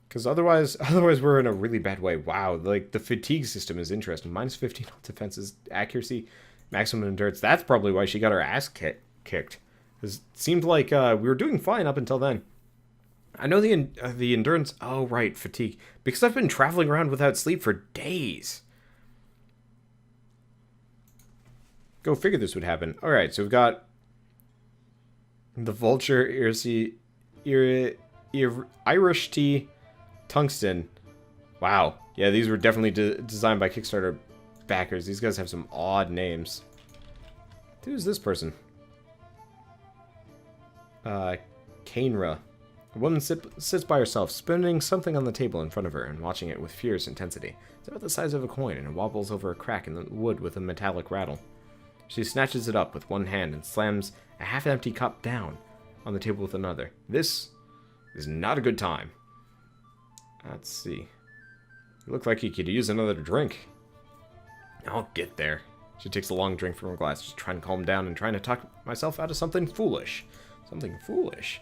Because otherwise we're in a really bad way. Wow, like the fatigue system is interesting. Minus 15 on defenses, accuracy, maximum endurance. That's probably why she got her ass kicked. It seemed like we were doing fine up until then. I know the endurance. Oh right, fatigue. Because I've been traveling around without sleep for days. Go figure this would happen. All right, so we've got the vulture, Irish tea, tungsten. Wow. Yeah, these were definitely designed by Kickstarter backers. These guys have some odd names. Who's this person? Kainra. A woman sits by herself, spinning something on the table in front of her and watching it with fierce intensity. It's about the size of a coin and it wobbles over a crack in the wood with a metallic rattle. She snatches it up with one hand and slams a half-empty cup down on the table with another. This is not a good time. Let's see. You look like you could use another drink. I'll get there. She takes a long drink from her glass, just trying to calm down and trying to talk myself out of something foolish. Something foolish.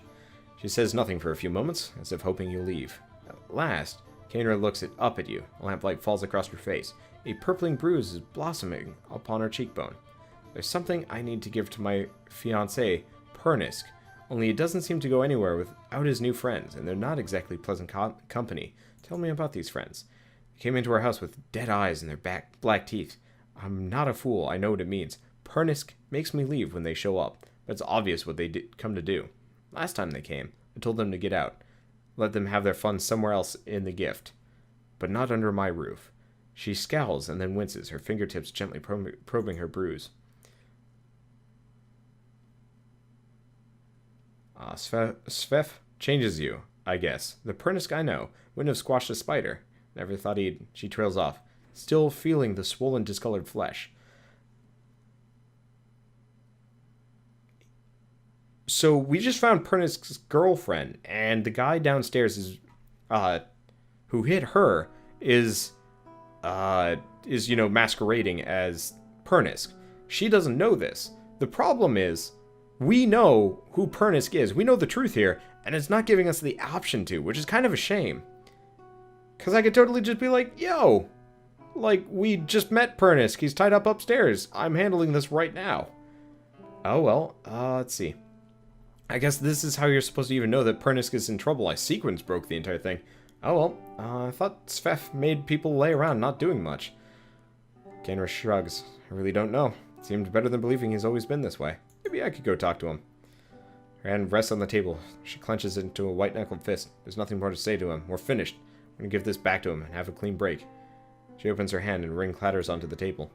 She says nothing for a few moments, as if hoping you'll leave. At last, Kainra looks up at you. A lamplight falls across her face. A purpling bruise is blossoming upon her cheekbone. There's something I need to give to my fiancé, Pernisk, only it doesn't seem to go anywhere without his new friends, and they're not exactly pleasant company. Tell me about these friends. They came into our house with dead eyes and their black teeth. I'm not a fool, I know what it means. Pernisk makes me leave when they show up, but it's obvious what they come to do. Last time they came, I told them to get out. Let them have their fun somewhere else in the gift, but not under my roof. She scowls and then winces, her fingertips gently probing her bruise. Svef changes you, I guess. The Pernisk I know wouldn't have squashed a spider. Never thought he'd... She trails off, still feeling the swollen, discolored flesh. So we just found Pernisk's girlfriend, and the guy downstairs is, who hit her is, masquerading as Pernisk. She doesn't know this. The problem is, we know who Pernisk is. We know the truth here, and it's not giving us the option to, which is kind of a shame. Because I could totally just be like, yo, like, we just met Pernisk. He's tied up upstairs. I'm handling this right now. Oh, well, let's see. I guess this is how you're supposed to even know that Pernisk is in trouble. I sequence broke the entire thing. Oh, well, I thought Svef made people lay around not doing much. Kainra shrugs. I really don't know. It seemed better than believing he's always been this way. Maybe I could go talk to him. Her hand rests on the table. She clenches it into a white-knuckled fist. There's nothing more to say to him. We're finished. I'm going to give this back to him and have a clean break. She opens her hand and a ring clatters onto the table.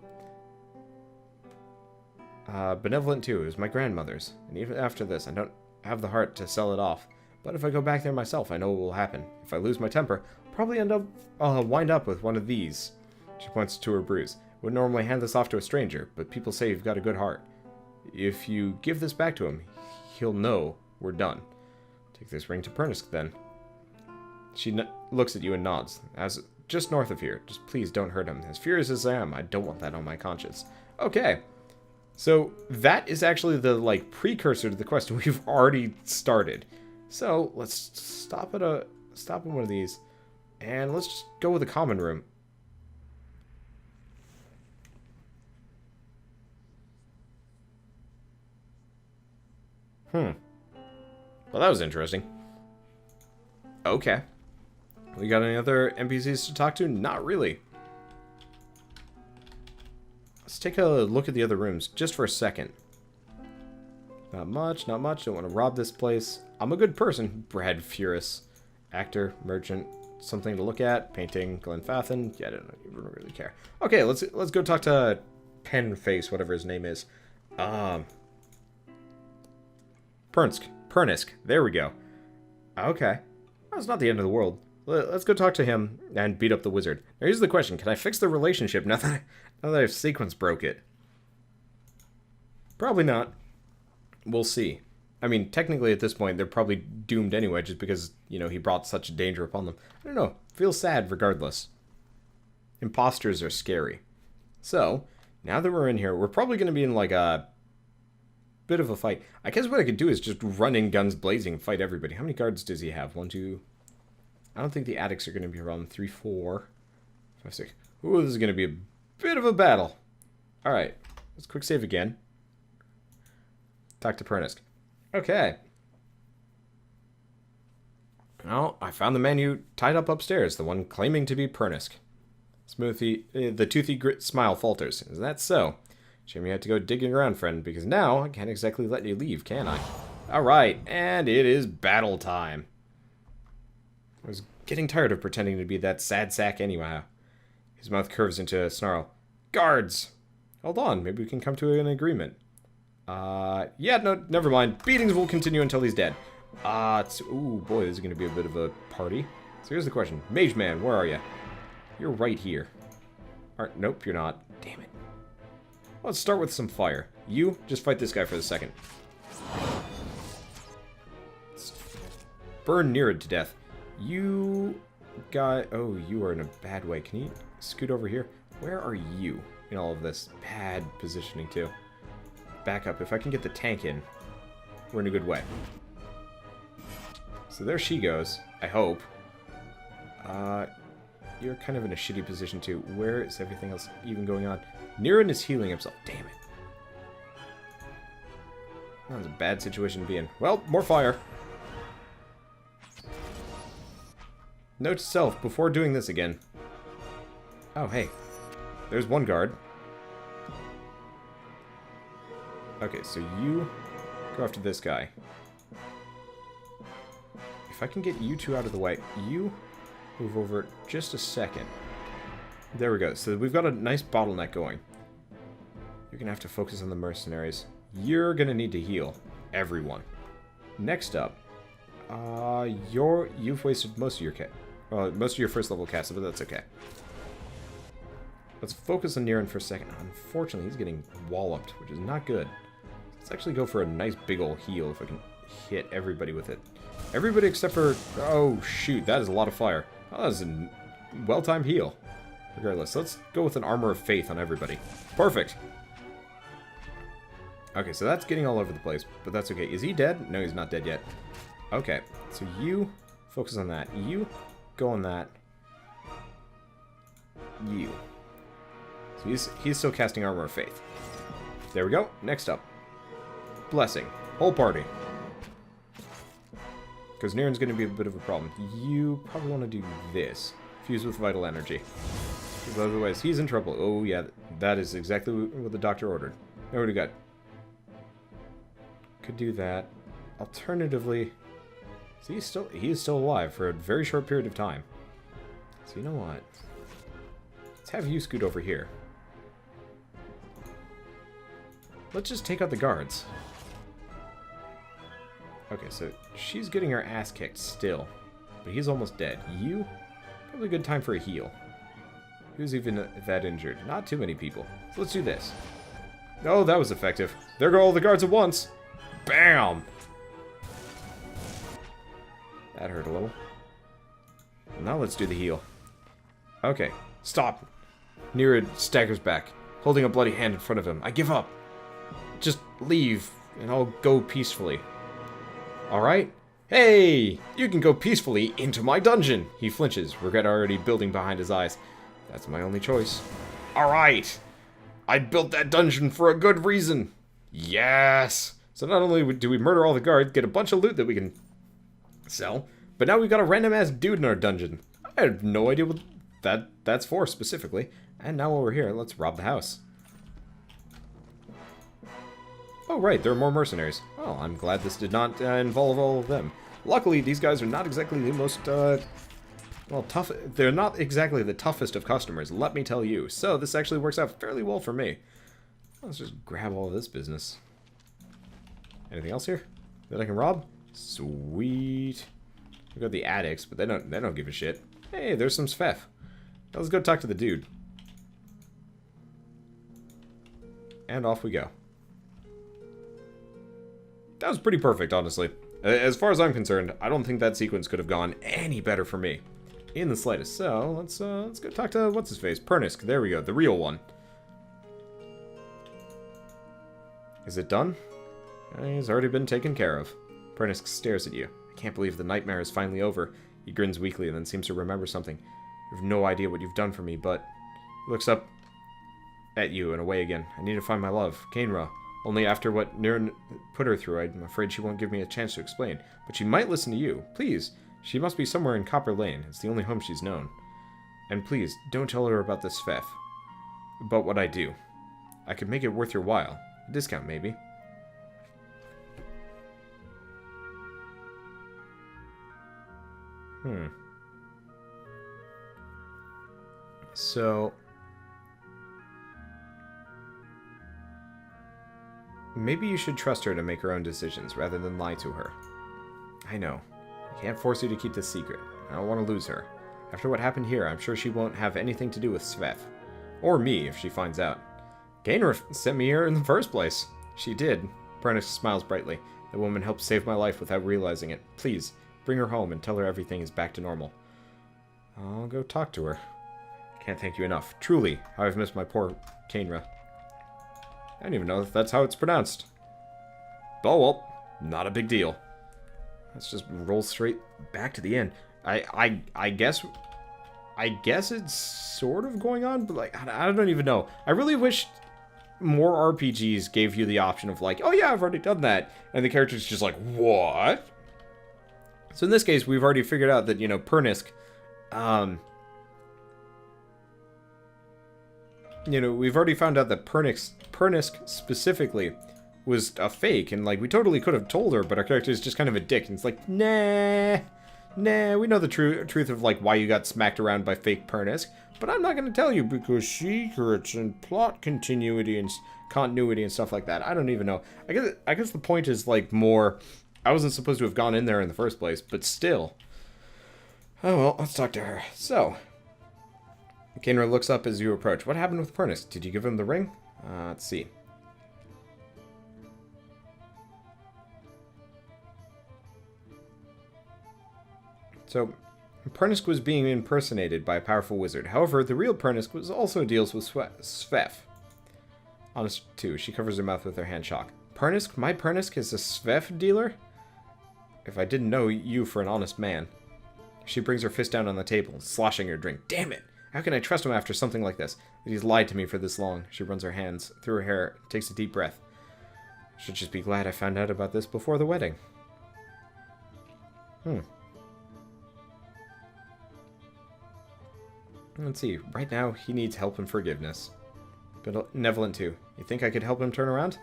Benevolent too. It was my grandmother's. And even after this, I don't have the heart to sell it off. But if I go back there myself, I know what will happen. If I lose my temper, I'll probably wind up with one of these. She points to her bruise. Would normally hand this off to a stranger, but people say you've got a good heart. If you give this back to him, he'll know we're done. Take this ring to Pernisk, then. She looks at you and nods. As just north of here. Just please don't hurt him. As furious as I am, I don't want that on my conscience. Okay. So that is actually the, like, precursor to the quest we've already started. So let's stop at one of these. And let's just go with the common room. Well, that was interesting. Okay. We got any other NPCs to talk to? Not really. Let's take a look at the other rooms just for a second. Not much, not much. Don't want to rob this place. I'm a good person. Brad Furus. Actor, merchant, something to look at. Painting, Glenfathen. Yeah, I don't really care. Okay, let's go talk to Penface, whatever his name is. Pernisk. There we go. Okay. That's not the end of the world. Let's go talk to him and beat up the wizard. Now here's the question. Can I fix the relationship now that I've sequence broke it? Probably not. We'll see. I mean, technically at this point, they're probably doomed anyway just because, you know, he brought such danger upon them. I don't know. Feels sad regardless. Imposters are scary. So, now that we're in here, we're probably going to be in like a bit of a fight. I guess what I could do is just run in guns blazing and fight everybody. How many guards does he have? 1, 2, I don't think the attics are going to be around 3, 4, 5, 6. Ooh, this is going to be a bit of a battle. Alright, let's quick save again. Talk to Pernisk. Okay. Well, I found the man you tied up upstairs, the one claiming to be Pernisk. The toothy smile falters. Is that so? Shame you had to go digging around, friend, because now I can't exactly let you leave, can I? Alright, and it is battle time. I was getting tired of pretending to be that sad sack anyhow. His mouth curves into a snarl. Guards! Hold on, maybe we can come to an agreement. Yeah, no, never mind. Beatings will continue until he's dead. Ooh, boy, this is going to be a bit of a party. So here's the question. Mage Man, where are you? You're right here. Nope, you're not. Damn it. Let's start with some fire. You, just fight this guy for the second. Let's burn Nerid to death. You guy... Oh, you are in a bad way. Can you scoot over here? Where are you in all of this? Bad positioning, too. Back up. If I can get the tank in, we're in a good way. So there she goes. I hope. You're kind of in a shitty position, too. Where is everything else even going on? Niran is healing himself. Damn it. That was a bad situation to be in. Well, more fire. Note to self, before doing this again. Oh, hey. There's one guard. Okay, so you go after this guy. If I can get you two out of the way, you move over just a second. There we go. So we've got a nice bottleneck going. You're going to have to focus on the mercenaries. You're going to need to heal everyone. Next up, you've wasted most of your most of your first level cast, but that's okay. Let's focus on Niran for a second. Unfortunately, he's getting walloped, which is not good. Let's actually go for a nice big ol' heal if I can hit everybody with it. Everybody except for... Oh, shoot. That is a lot of fire. Oh, that is a well-timed heal. Regardless, let's go with an Armor of Faith on everybody. Perfect. Okay, so that's getting all over the place, but that's okay. Is he dead? No, he's not dead yet. Okay, so you focus on that. You go on that. You. So he's still casting Armor of Faith. There we go. Next up. Blessing. Whole party. Because Niran's going to be a bit of a problem. You probably want to do this. Fuse with Vital Energy. Because otherwise, he's in trouble. Oh, yeah. That is exactly what the doctor ordered. Now what do we got? Could do that. Alternatively... See, he is still alive for a very short period of time. So you know what? Let's have you scoot over here. Let's just take out the guards. Okay, so she's getting her ass kicked still. But he's almost dead. You? Probably a good time for a heal. Who's even that injured? Not too many people. So let's do this. Oh, that was effective. There go all the guards at once. Bam! That hurt a little. Now let's do the heal. Okay, stop. Niran staggers back, holding a bloody hand in front of him. I give up. Just leave, and I'll go peacefully. Alright? Hey! You can go peacefully into my dungeon! He flinches, regret already building behind his eyes. That's my only choice. Alright! I built that dungeon for a good reason! Yes! So not only do we murder all the guards, get a bunch of loot that we can sell, but now we've got a random-ass dude in our dungeon. I have no idea what that's for, specifically. And now while we're here, let's rob the house. Oh, right, there are more mercenaries. Well, I'm glad this did not involve all of them. Luckily, these guys are not exactly the most, well, tough. They're not exactly the toughest of customers, let me tell you. So, this actually works out fairly well for me. Let's just grab all of this business. Anything else here that I can rob? Sweet. We got the attics, but they don't give a shit. Hey, there's some Sfef. Now let's go talk to the dude. And off we go. That was pretty perfect, honestly. As far as I'm concerned, I don't think that sequence could have gone any better for me. In the slightest. So, let's go talk to, what's-his-face? Pernisk. There we go, the real one. Is it done? He's already been taken care of. Pernisk stares at you. I can't believe the nightmare is finally over. He grins weakly and then seems to remember something. You have no idea what you've done for me, but... He looks up at you and away again. I need to find my love, Kainra. Only after what Niran put her through, I'm afraid she won't give me a chance to explain. But she might listen to you. Please. She must be somewhere in Copper Lane. It's the only home she's known. And please, don't tell her about this Svef. About what I do. I could make it worth your while. A discount, maybe. So... maybe you should trust her to make her own decisions, rather than lie to her. I know. I can't force you to keep this secret. I don't want to lose her. After what happened here, I'm sure she won't have anything to do with Svef. Or me, if she finds out. Gainer sent me here in the first place. She did. Prentice smiles brightly. The woman helped save my life without realizing it. Please, bring her home and tell her everything is back to normal. I'll go talk to her. Can't thank you enough. Truly, how I've missed my poor Kainra. I don't even know if that's how it's pronounced. Oh well, not a big deal. Let's just roll straight back to the end. I guess it's sort of going on, but like I don't even know. I really wish more RPGs gave you the option of like, oh yeah, I've already done that, and the character's just like, what? So in this case, we've already figured out that, you know, Pernisk, you know, we've already found out that Pernisk specifically was a fake, and like we totally could have told her, but our character is just kind of a dick, and it's like, nah, we know the truth of like why you got smacked around by fake Pernisk, but I'm not going to tell you because secrets and plot continuity and continuity and stuff like that. I don't even know. I guess the point is like more, I wasn't supposed to have gone in there in the first place, but still. Oh well, let's talk to her. So, Kainra looks up as you approach. What happened with Pernisk? Did you give him the ring? Let's see. So, Pernisk was being impersonated by a powerful wizard. However, the real Pernisk also deals with Svef. Honest, too. She covers her mouth with her hand shock. Pernisk? My Pernisk is a Svef dealer? If I didn't know you for an honest man. She brings her fist down on the table, sloshing her drink. Damn it! How can I trust him after something like this? That he's lied to me for this long. She runs her hands through her hair, takes a deep breath. Should just be glad I found out about this before the wedding. Let's see. Right now, he needs help and forgiveness. Benevolent, too. You think I could help him turn around?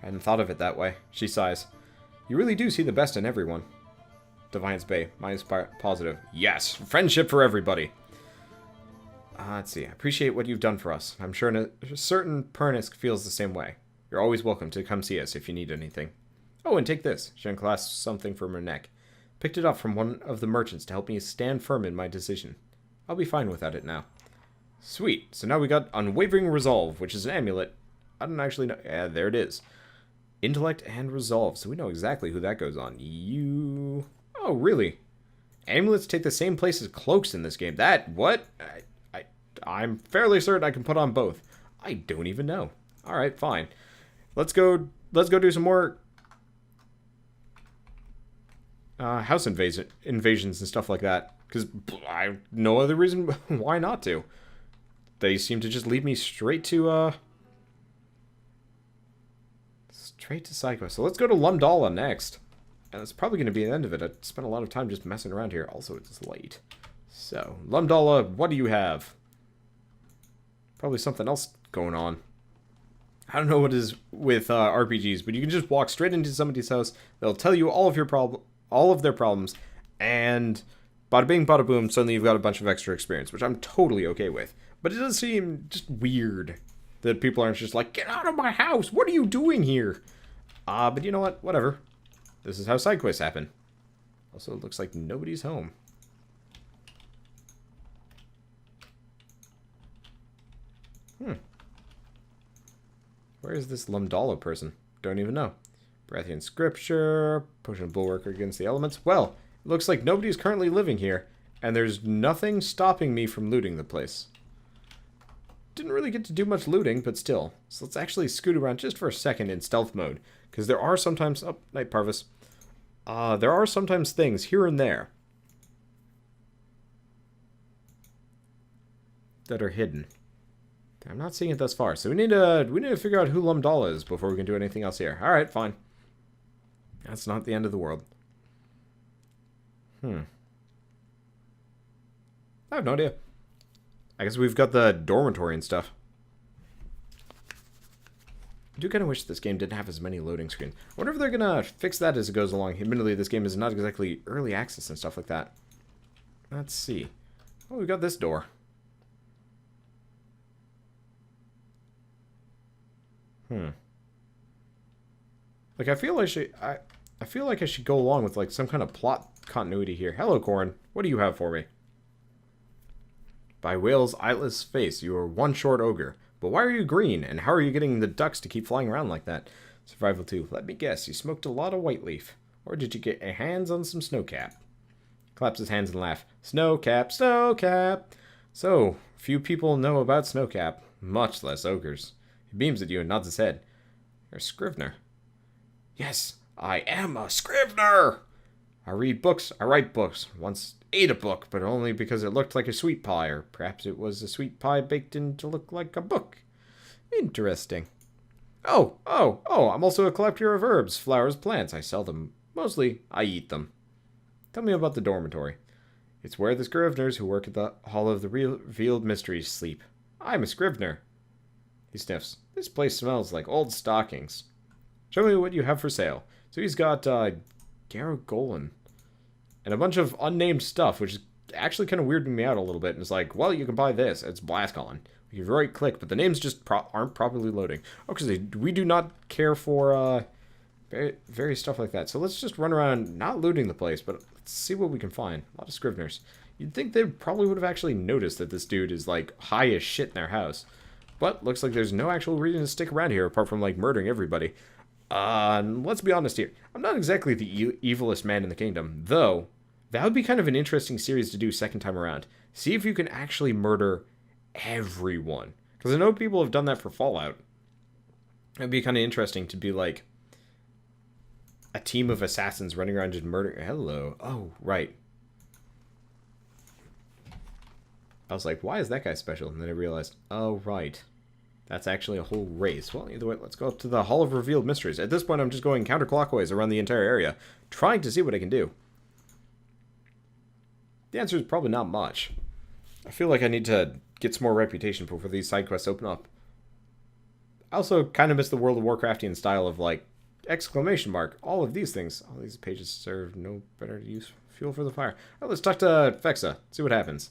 I hadn't thought of it that way. She sighs. You really do see the best in everyone. Defiance Bay. Minus positive. Yes! Friendship for everybody! Let's see. I appreciate what you've done for us. I'm sure a certain Pernisk feels the same way. You're always welcome to come see us if you need anything. Oh, and take this. She unclasps something from her neck. Picked it up from one of the merchants to help me stand firm in my decision. I'll be fine without it now. Sweet. So now we got Unwavering Resolve, which is an amulet. I don't actually know. Yeah, there it is. Intellect and Resolve. So we know exactly who that goes on. You... Oh, really? Amulets take the same place as cloaks in this game. That... What? I'm fairly certain I can put on both. I don't even know. Alright, fine. Let's go do some more... house invasions and stuff like that. Because I have no other reason why not to. They seem to just lead me straight to, Psycho. So let's go to Lumdala next. And that's probably going to be the end of it. I spent a lot of time just messing around here. Also, it's late. So, Lumdala, what do you have? Probably something else going on. I don't know what it is with RPGs, but you can just walk straight into somebody's house. They'll tell you all of their problems, and bada bing, bada boom, suddenly you've got a bunch of extra experience, which I'm totally okay with. But it does seem just weird that people aren't just like, get out of my house! What are you doing here? But you know what? Whatever. This is how side quests happen. Also, it looks like nobody's home. Where is this Lumdala person? Don't even know. Breathian Scripture, Potion Bulwarker against the elements. Well, it looks like nobody's currently living here, and there's nothing stopping me from looting the place. Didn't really get to do much looting, but still. So let's actually scoot around just for a second in stealth mode, because there are sometimes... Oh, Night Parvis. There are sometimes things here and there that are hidden. I'm not seeing it thus far, so we need to figure out who Lumdala is before we can do anything else here. Alright, fine. That's not the end of the world. I have no idea. I guess we've got the dormitory and stuff. I do kind of wish this game didn't have as many loading screens. I wonder if they're going to fix that as it goes along. Admittedly, this game is not exactly early access and stuff like that. Let's see. Oh, we got this door. Like, I feel like I should go along with, like, some kind of plot continuity here. Hello, Corn. What do you have for me? By Whale's eyeless face, you are one short ogre. But why are you green? And how are you getting the ducks to keep flying around like that? Survival 2. Let me guess, you smoked a lot of white leaf. Or did you get your hands on some snowcap? Claps his hands and laugh. Snowcap, snowcap. So, few people know about snowcap. Much less ogres. He beams at you and nods his head. You're a scrivener. Yes, I am a scrivener! I read books, I write books. Once ate a book, but only because it looked like a sweet pie, or perhaps it was a sweet pie baked in to look like a book. Interesting. Oh, I'm also a collector of herbs, flowers, plants. I sell them. Mostly, I eat them. Tell me about the dormitory. It's where the scriveners who work at the Hall of the Revealed Mysteries sleep. I'm a scrivener. He sniffs. This place smells like old stockings. Show me what you have for sale. So he's got, Gargolan. And a bunch of unnamed stuff, which is actually kind of weirding me out a little bit. And it's like, well, you can buy this. It's Blastcolin. You can right-click, but the names just aren't properly loading. Oh, because we do not care for, various stuff like that. So let's just run around, not looting the place, but let's see what we can find. A lot of scriveners. You'd think they probably would have actually noticed that this dude is, like, high as shit in their house. But looks like there's no actual reason to stick around here apart from, like, murdering everybody. Let's be honest here. I'm not exactly the evilest man in the kingdom, though that would be kind of an interesting series to do second time around. See if you can actually murder everyone. Because I know people have done that for Fallout. It'd be kind of interesting to be like a team of assassins running around just murdering. Hello. Oh, right. I was like, why is that guy special? And then I realized, oh, right. That's actually a whole race. Well, either way, let's go up to the Hall of Revealed Mysteries. At this point, I'm just going counterclockwise around the entire area, trying to see what I can do. The answer is probably not much. I feel like I need to get some more reputation before these side quests open up. I also kind of miss the World of Warcraftian style of, like, exclamation mark. All of these things. All these pages serve no better use fuel for the fire. Oh, let's talk to Fexa. See what happens.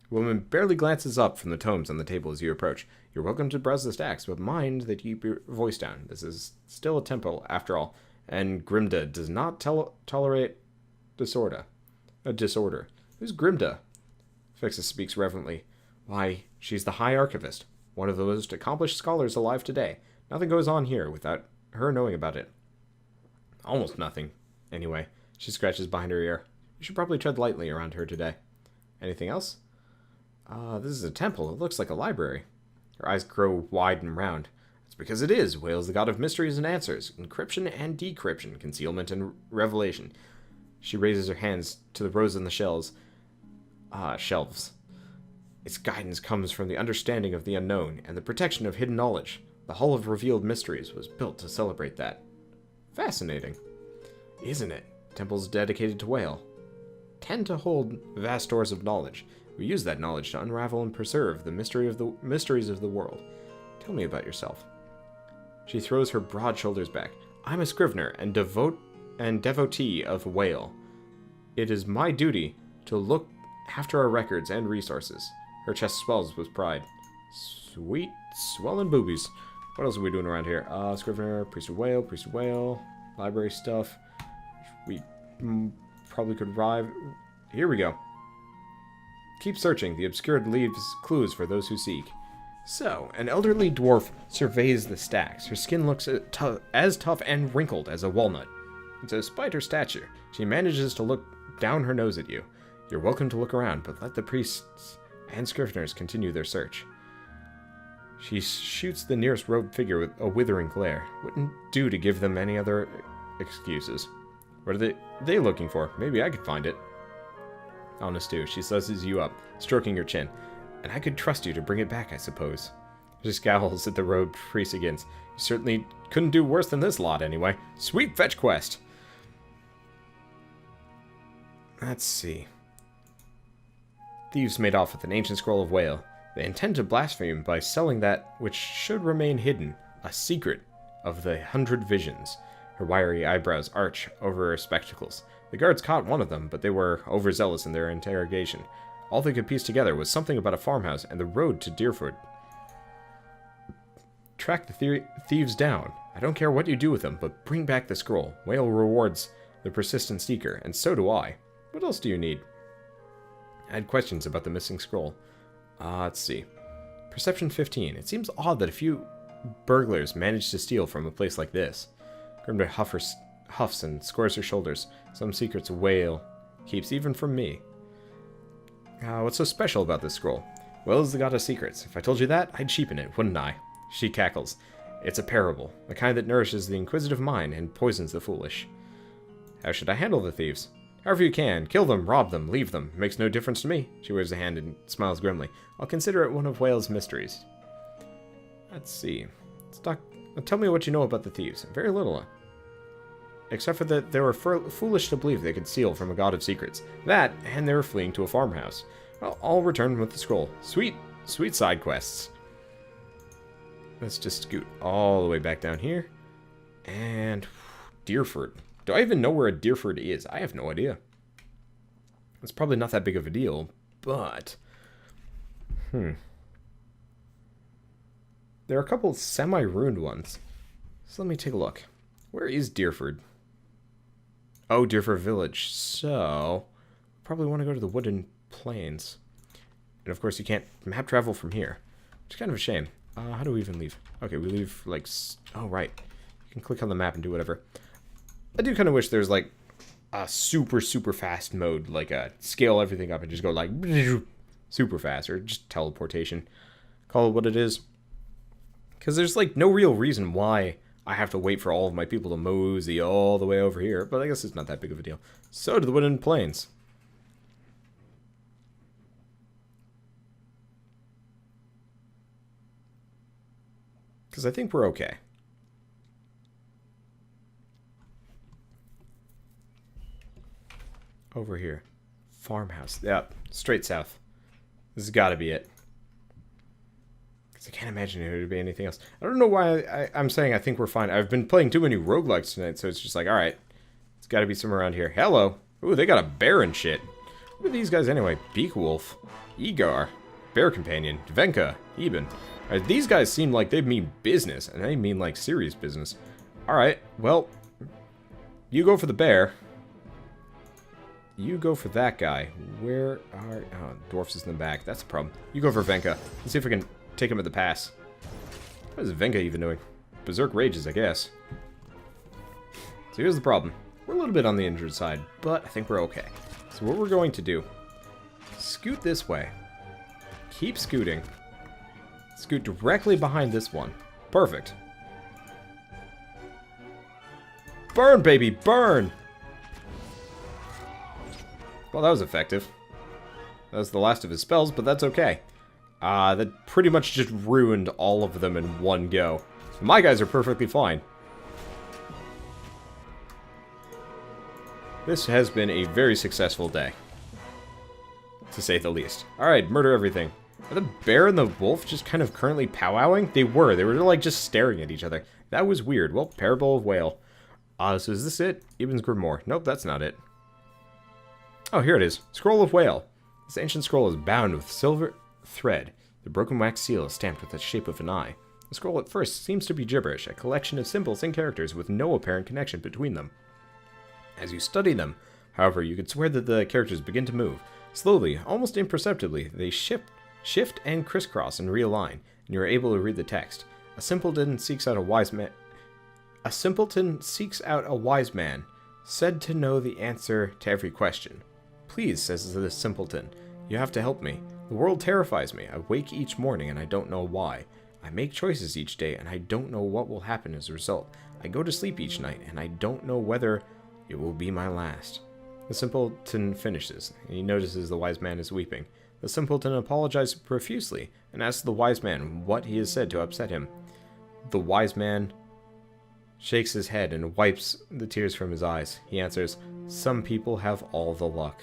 The woman barely glances up from the tomes on the table as you approach. You're welcome to browse the stacks, but mind that you keep your voice down. This is still a temple, after all, and Grimda does not tolerate disorder. Who's Grimda? Fexa speaks reverently. Why, she's the High Archivist, one of the most accomplished scholars alive today. Nothing goes on here without her knowing about it. Almost nothing. Anyway, she scratches behind her ear. You should probably tread lightly around her today. Anything else? This is a temple. It looks like a library. Her eyes grow wide and round. It's because it is. Whale's the god of mysteries and answers, encryption and decryption, concealment and revelation. She raises her hands to the rows on the shelves. Its guidance comes from the understanding of the unknown and the protection of hidden knowledge. The Hall of Revealed Mysteries was built to celebrate that. Fascinating. Isn't it? Temples dedicated to Whale tend to hold vast stores of knowledge. We use that knowledge to unravel and preserve the mysteries of the world. Tell me about yourself. She throws her broad shoulders back. I'm a scrivener and devotee of Whale. It is my duty to look after our records and resources. Her chest swells with pride. Sweet swelling boobies. What else are we doing around here? Scrivener, priest of Whale, library stuff. We probably could arrive. Here we go. Keep searching. The obscured leaves clues for those who seek. So, an elderly dwarf surveys the stacks. Her skin looks as tough and wrinkled as a walnut. Despite her stature, she manages to look down her nose at you. You're welcome to look around, but let the priests and scriveners continue their search. She shoots the nearest robed figure with a withering glare. Wouldn't do to give them any other excuses. What are they looking for? Maybe I could find it. Honest too, she suzzes you up, stroking your chin. And I could trust you to bring it back, I suppose. She scowls at the robed priest again. You certainly couldn't do worse than this lot, anyway. Sweet fetch quest! Let's see. Thieves made off with an ancient scroll of whale. They intend to blaspheme by selling that which should remain hidden, a secret of the 100 visions. Her wiry eyebrows arch over her spectacles. The guards caught one of them, but they were overzealous in their interrogation. All they could piece together was something about a farmhouse and the road to Deerford. Track the thieves down. I don't care what you do with them, but bring back the scroll. Whale rewards the persistent seeker, and so do I. What else do you need? I had questions about the missing scroll. Let's see. Perception 15. It seems odd that a few burglars managed to steal from a place like this. Grimda huffs and squares her shoulders. Some secrets a whale keeps even from me. What's so special about this scroll? Whale is the god of secrets. If I told you that, I'd cheapen it, wouldn't I? She cackles. It's a parable, the kind that nourishes the inquisitive mind and poisons the foolish. How should I handle the thieves? However you can. Kill them, rob them, leave them. Makes no difference to me. She waves a hand and smiles grimly. I'll consider it one of Whale's mysteries. Let's see. Tell me what you know about the thieves. Very little. Except for that they were foolish to believe they could steal from a god of secrets. That, and they were fleeing to a farmhouse. Well, I'll return with the scroll. Sweet side quests. Let's just scoot all the way back down here. And Deerford. Do I even know where a Deerford is? I have no idea. It's probably not that big of a deal, but... There are a couple semi-ruined ones. So let me take a look. Where is Deerford? Oh, Deerford Village. So, probably want to go to the Wooden Plains. And of course you can't map travel from here. Which is kind of a shame. How do we even leave? Okay, we leave like... Oh, right. You can click on the map and do whatever. I do kind of wish there's like a super fast mode, like scale everything up and just go like super fast, or just teleportation. Call it what it is. Because there's like no real reason why I have to wait for all of my people to mosey all the way over here, but I guess it's not that big of a deal. So to the Wooden Plains. Because I think we're okay. Over here. Farmhouse. Yep. Straight south. This has got to be it. Because I can't imagine it would be anything else. I don't know why I'm saying I think we're fine. I've been playing too many roguelikes tonight, so it's just like, alright. It's got to be somewhere around here. Hello. Ooh, they got a bear and shit. What are these guys anyway? Beakwolf. Egar. Bear Companion. Dvenka. Eben. These guys seem like they mean business, and they mean like serious business. Alright, well, you go for the bear. You go for that guy. Where are... Oh, Dwarfs is in the back. That's a problem. You go for Venka. Let's see if we can take him at the pass. What is Venka even doing? Berserk Rages, I guess. So here's the problem. We're a little bit on the injured side, but I think we're okay. So what we're going to do... Scoot this way. Keep scooting. Scoot directly behind this one. Perfect. Burn, baby, burn! Well, that was effective. That was the last of his spells, but that's okay. That pretty much just ruined all of them in one go. My guys are perfectly fine. This has been a very successful day. To say the least. Alright, murder everything. Are the bear and the wolf just kind of currently powwowing? They were like just staring at each other. That was weird. Well, Parable of Whale. So is this it? Eben's Grimoire. Nope, that's not it. Oh, here it is. Scroll of Whale. This ancient scroll is bound with silver thread. The broken wax seal is stamped with the shape of an eye. The scroll at first seems to be gibberish, a collection of symbols and characters with no apparent connection between them. As you study them, however, you could swear that the characters begin to move. Slowly, almost imperceptibly, they shift and crisscross and realign, and you are able to read the text. A simpleton seeks out a wise man. A simpleton seeks out a wise man, said to know the answer to every question. Please, says the simpleton, you have to help me. The world terrifies me. I wake each morning and I don't know why. I make choices each day and I don't know what will happen as a result. I go to sleep each night and I don't know whether it will be my last. The simpleton finishes, and he notices the wise man is weeping. The simpleton apologizes profusely, and asks the wise man what he has said to upset him. The wise man shakes his head and wipes the tears from his eyes. He answers, "Some people have all the luck."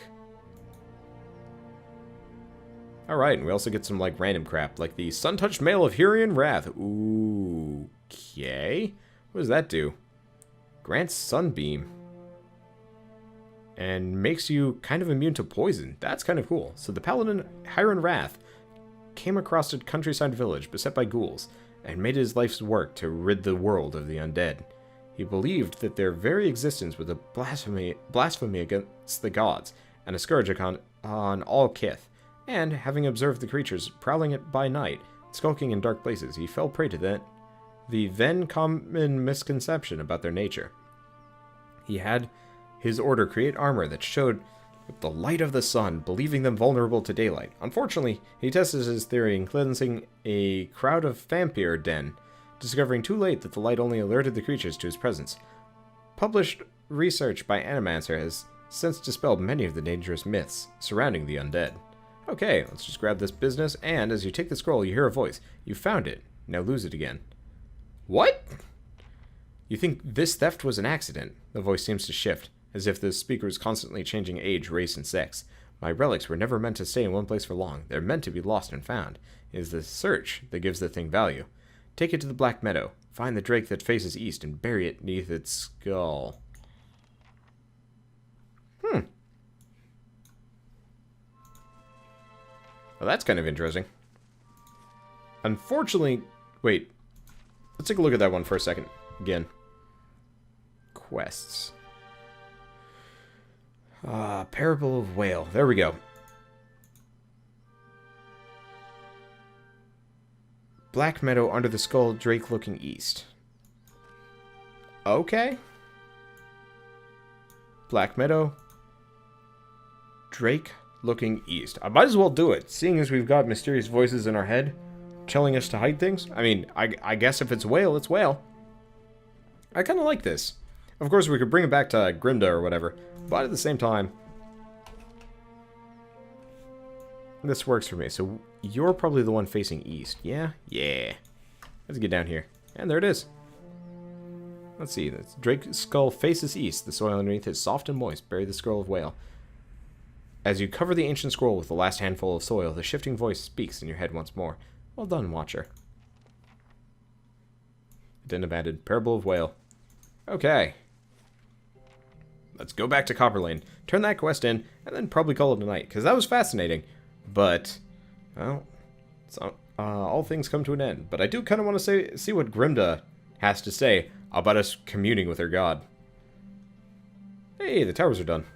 Alright, and we also get some, like, random crap, like the Sun-Touched Mail of Hurian Wrath. Ooh, okay. What does that do? Grants Sunbeam. And makes you kind of immune to poison. That's kind of cool. So the paladin, Hurian Wrath, came across a countryside village beset by ghouls, and made it his life's work to rid the world of the undead. He believed that their very existence was a blasphemy against the gods, and a scourge on all kith. And, having observed the creatures prowling it by night, skulking in dark places, he fell prey to the then common misconception about their nature. He had his order create armor that showed with the light of the sun, believing them vulnerable to daylight. Unfortunately, he tested his theory in cleansing a crowd of vampire den, discovering too late that the light only alerted the creatures to his presence. Published research by Animancer has since dispelled many of the dangerous myths surrounding the undead. Okay, let's just grab this business, and as you take the scroll, you hear a voice. You found it. Now lose it again. What? You think this theft was an accident? The voice seems to shift, as if the speaker is constantly changing age, race, and sex. My relics were never meant to stay in one place for long. They're meant to be lost and found. It is the search that gives the thing value. Take it to the Black Meadow. Find the drake that faces east and bury it neath its skull. Well, that's kind of interesting. Unfortunately, wait. Let's take a look at that one for a second. Again. Quests. Parable of Whale. There we go. Black Meadow under the skull, drake looking east. Okay. Black Meadow. Drake looking east. I might as well do it, seeing as we've got mysterious voices in our head telling us to hide things. I mean, I guess if it's whale, it's whale. I kind of like this. Of course, we could bring it back to Grimda or whatever, but at the same time, this works for me. So you're probably the one facing east. Yeah? Yeah. Let's get down here. And there it is. Let's see. The drake's skull faces east. The soil underneath is soft and moist. Bury the skull of whale. As you cover the ancient scroll with the last handful of soil, the shifting voice speaks in your head once more. Well done, Watcher. Addendum added. Parable of Whale. Okay. Let's go back to Copper Lane, turn that quest in, and then probably call it a night, because that was fascinating. But, well, all things come to an end. But I do kind of want to see what Grimda has to say about us communing with her god. Hey, the towers are done.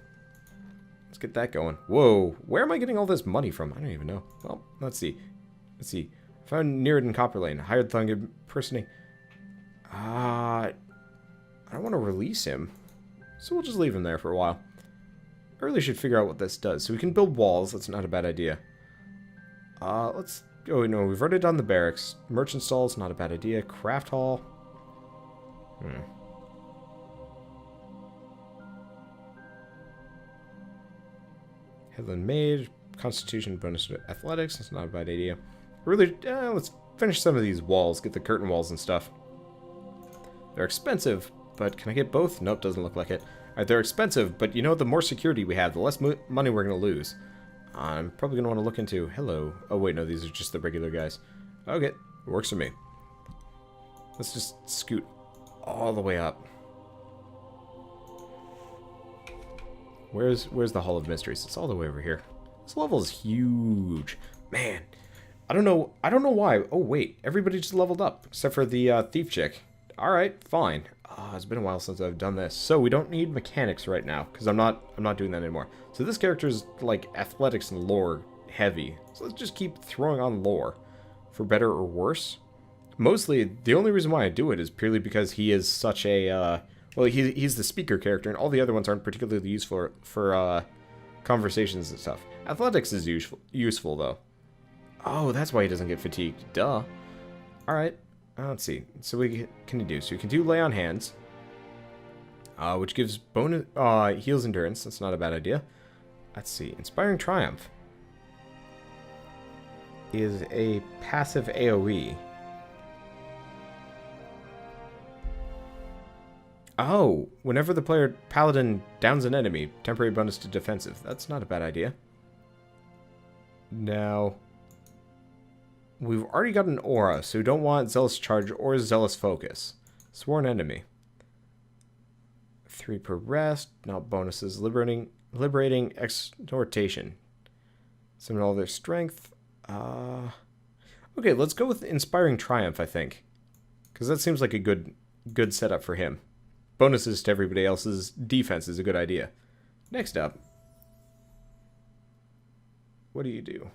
Let's get that going. Whoa, where am I getting all this money from? I don't even know. Well, let's see. Let's see. Found Nereid Copper Lane. Hired Thug impersonating. I don't want to release him. So we'll just leave him there for a while. I really should figure out what this does. So we can build walls. That's not a bad idea. Let's... Oh, no. We've already done the barracks. Merchant stalls. Not a bad idea. Craft hall. Headland Maid. Constitution bonus to athletics. That's not a bad idea. Really, let's finish some of these walls. Get the curtain walls and stuff. They're expensive, but can I get both? Nope, doesn't look like it. Alright, they're expensive, but you know, the more security we have, the less money we're going to lose. I'm probably going to want to look into... Hello. Oh, wait, no, these are just the regular guys. Okay, works for me. Let's just scoot all the way up. Where's the Hall of Mysteries? It's all the way over here. This level is huge. Man, I don't know why. Oh, wait, everybody just leveled up, except for the thief chick. Alright, fine. It's been a while since I've done this. So we don't need mechanics right now, because I'm not doing that anymore. So this character is like athletics and lore heavy. So let's just keep throwing on lore, for better or worse. Mostly, the only reason why I do it is purely because he is such a, well, he's the speaker character, and all the other ones aren't particularly useful for conversations and stuff. Athletics is useful, though. Oh, that's why he doesn't get fatigued. Duh. Alright. Let's see. So what can you do? So you can do lay on hands. which gives bonus heals endurance. That's not a bad idea. Let's see. Inspiring Triumph is a passive AoE. Oh, whenever the player paladin downs an enemy, temporary bonus to defensive. That's not a bad idea. Now, we've already got an aura, so we don't want Zealous Charge or Zealous Focus. Sworn enemy. 3 per rest, not bonuses. Liberating exhortation. Summon all their strength. Okay, let's go with Inspiring Triumph, I think. Because that seems like a good setup for him. Bonuses to everybody else's defense is a good idea. Next up. What do you do?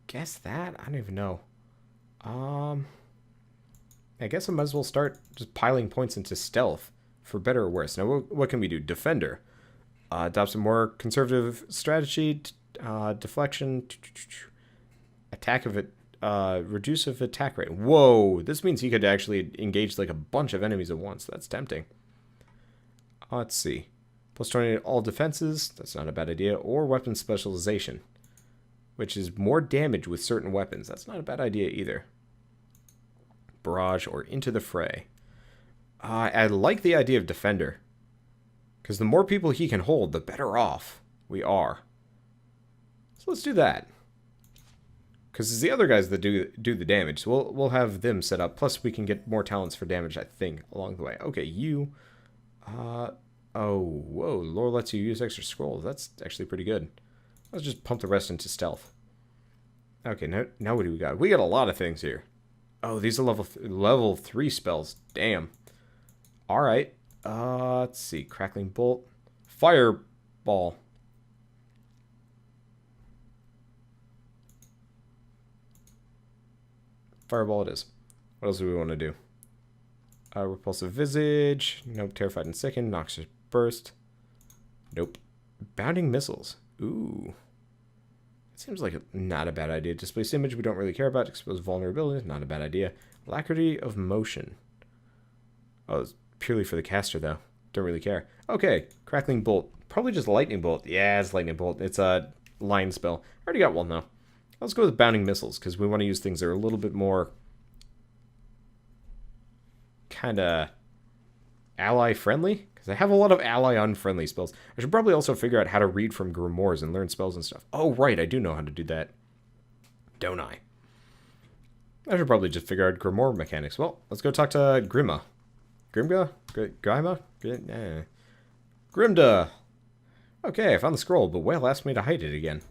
Guess that? I don't even know. I guess I might as well start just piling points into stealth, for better or worse. Now, what can we do? Defender. Adopt some more conservative strategy. Deflection. Attack of it. Reducive attack rate. Whoa, this means he could actually engage like a bunch of enemies at once. That's tempting. Let's see. Plus 20 all defenses. That's not a bad idea. Or weapon specialization, which is more damage with certain weapons. That's not a bad idea either. Barrage or Into the Fray. I like the idea of Defender, because the more people he can hold, the better off we are. So let's do that. Because it's the other guys that do the damage. So we'll have them set up. Plus, we can get more talents for damage, I think, along the way. Okay, you. Oh, whoa. Lore lets you use extra scrolls. That's actually pretty good. Let's just pump the rest into stealth. Okay, now what do we got? We got a lot of things here. Oh, these are level 3 spells. Damn. All right. Let's see. Crackling Bolt. Fireball. Fireball it is. What else do we want to do? Repulsive Visage. Nope. Terrified and Sickened. Noxious Burst. Nope. Bounding Missiles. Ooh. It seems like not a bad idea. Displace Image we don't really care about. Expose Vulnerability. Not a bad idea. Alacrity of Motion. Oh, it's purely for the caster, though. Don't really care. Okay. Crackling Bolt. Probably just Lightning Bolt. Yeah, it's Lightning Bolt. It's a line spell. I already got one, though. Let's go with Bounding Missiles, because we want to use things that are a little bit more kind of ally-friendly. Because I have a lot of ally-unfriendly spells. I should probably also figure out how to read from grimoires and learn spells and stuff. Oh, right, I do know how to do that. Don't I? I should probably just figure out grimoire mechanics. Well, let's go talk to Grimma. Grimga? Grima? Grimda! Okay, I found the scroll, but Whale asked me to hide it again.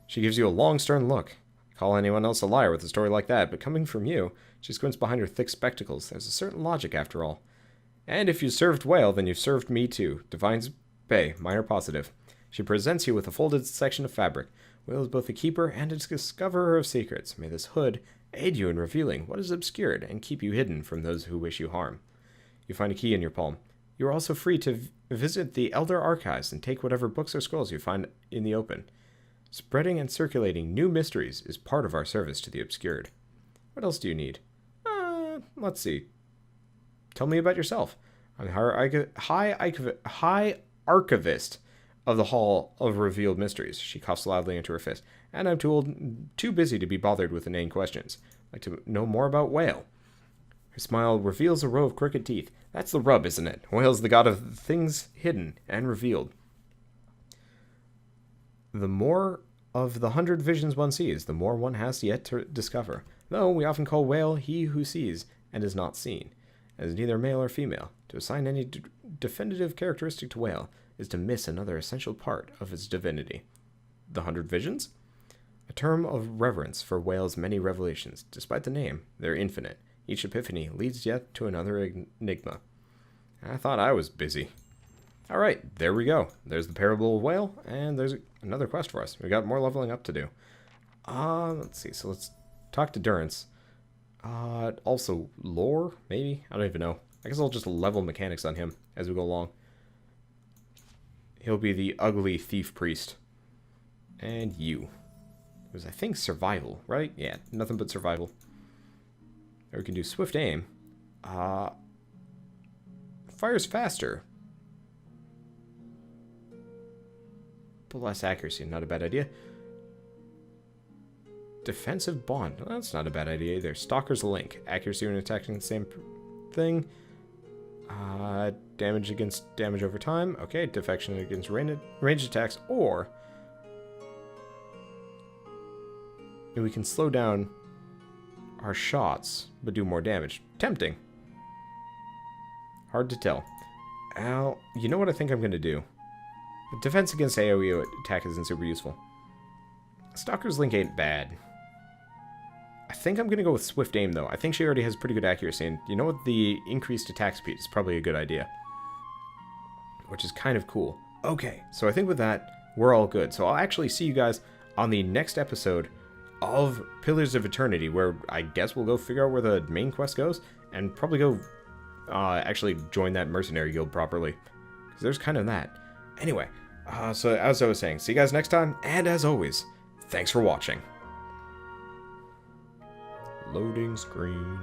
She gives you a long, stern look. I call anyone else a liar with a story like that, but coming from you, she squints behind her thick spectacles. There's a certain logic, after all. And if you served Whale, then you've served me too. Divine's Bay, minor positive. She presents you with a folded section of fabric. Whale is both a keeper and a discoverer of secrets. May this hood aid you in revealing what is obscured and keep you hidden from those who wish you harm. You find a key in your palm. You are also free to visit the Elder Archives and take whatever books or scrolls you find in the open. Spreading and circulating new mysteries is part of our service to the obscured. What else do you need? Let's see. Tell me about yourself. I'm the High Archivist of the Hall of Revealed Mysteries. She coughs loudly into her fist. And I'm too busy to be bothered with inane questions. I'd like to know more about Whale. Her smile reveals a row of crooked teeth. That's the rub, isn't it? Whale's the god of things hidden and revealed. The more of the 100 visions one sees, the more one has yet to discover. Though we often call Whale he who sees and is not seen, as neither male or female. To assign any definitive characteristic to Whale is to miss another essential part of its divinity. The 100 visions? A term of reverence for Whale's many revelations. Despite the name, they're infinite. Each epiphany leads yet to another enigma. I thought I was busy. Alright, there we go. There's the Parable of Whale, and there's another quest for us. We got more leveling up to do. Let's see. So let's talk to Durance. Also, lore, maybe? I don't even know. I guess I'll just level mechanics on him as we go along. He'll be the ugly thief priest. And you. It was, I think, survival, right? Yeah, nothing but survival. Or we can do swift aim. fires faster. But less accuracy, not a bad idea. Defensive bond, well, that's not a bad idea either. Stalker's link, accuracy when attacking the same thing. Damage against damage over time. Okay, defection against ranged attacks, or we can slow down our shots, but do more damage. Tempting. Hard to tell. You know what I think I'm going to do? Defense against AoE attack isn't super useful. Stalker's Link ain't bad. I think I'm going to go with Swift Aim, though. I think she already has pretty good accuracy, and you know what? The increased attack speed is probably a good idea. Which is kind of cool. Okay, so I think with that, we're all good. So I'll actually see you guys on the next episode of Pillars of Eternity, where I guess we'll go figure out where the main quest goes, and probably go actually join that mercenary guild properly. Because there's kind of that. Anyway, so as I was saying, see you guys next time, and as always, thanks for watching. Loading screen.